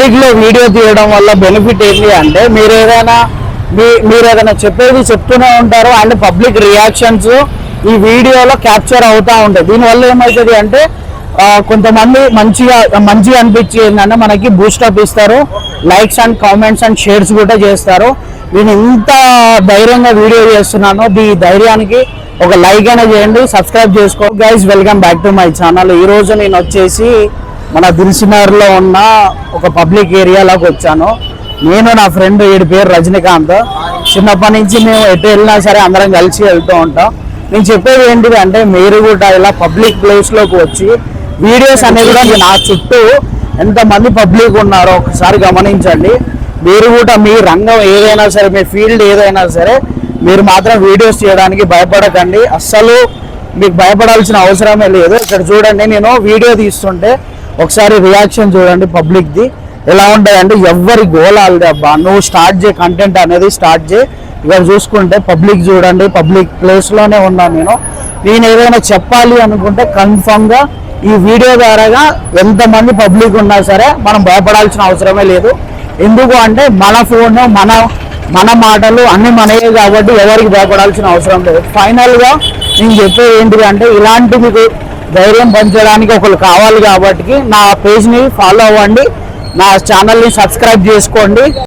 లో వీడియో తీయడం వల్ల బెనిఫిట్ ఏంటి అంటే మీరు ఏదైనా చెప్పేది చెప్తూనే ఉంటారు అండ్ పబ్లిక్ రియాక్షన్స్ ఈ వీడియోలో క్యాప్చర్ అవుతా ఉంటాయి. దీనివల్ల ఏమవుతుంది అంటే కొంతమంది మంచిగా అనిపించి ఏంటంటే మనకి బూస్టప్ ఇస్తారు, likes and comments and shares కూడా చేస్తారు. నేను ఇంత ధైర్యంగా వీడియో చేస్తున్నాను, ఈ ధైర్యానికి ఒక లైక్ అయినా చేయండి, సబ్స్క్రైబ్ చేసుకో. Guys welcome back to my channel. ఈ రోజు నేను వచ్చేసి మన దిల్సుఖ్నగర్లో ఉన్న ఒక పబ్లిక్ ఏరియాలోకి వచ్చాను. నేను నా ఫ్రెండ్ వీడి పేరు రజనీకాంత్. చిన్నప్పటి నుంచి మేము ఎటు వెళ్ళినా సరే అందరం కలిసి వెళ్తూ ఉంటాం. నేను చెప్పేది ఏంటిది అంటే మీరు కూడా ఇలా పబ్లిక్ ప్లేస్లోకి వచ్చి వీడియోస్ అనేది కూడా నా చుట్టూ ఎంతమంది పబ్లిక్ ఉన్నారో ఒకసారి గమనించండి. మీరు కూడా మీ రంగం ఏదైనా సరే, మీ ఫీల్డ్ ఏదైనా సరే, మీరు మాత్రం వీడియోస్ చేయడానికి భయపడకండి. అస్సలు మీకు భయపడాల్సిన అవసరమే లేదు. ఇక్కడ చూడండి, నేను వీడియో తీస్తుంటే ఒకసారి రియాక్షన్ చూడండి పబ్లిక్ది ఎలా ఉంటుందంటే ఎవరి గోలాలి అబ్బా, నువ్వు స్టార్ట్ చేయి, కంటెంట్ అనేది స్టార్ట్ చేయి. ఇక్కడ చూసుకుంటే పబ్లిక్ చూడండి, పబ్లిక్ ప్లేస్లోనే ఉన్నాను నేను ఏదైనా చెప్పాలి అనుకుంటే కన్ఫామ్గా ఈ వీడియో ద్వారాగా ఎంతమంది పబ్లిక్ ఉన్నా సరే మనం భయపడాల్సిన అవసరమే లేదు. ఎందుకు అంటే మన ఫోన్ మన మాటలు అన్నీ మనయే కాబట్టి ఎవరికి భయపడాల్సిన అవసరం లేదు. ఫైనల్గా నేను చెప్పేది ఏంటిది అంటే ఇలాంటి మీకు ధైర్యం పంచడానికి ఒకరు కావాలి కాబట్టి నా పేజ్ని ఫాలో అవ్వండి, నా ఛానల్ని సబ్స్క్రైబ్ చేసుకోండి.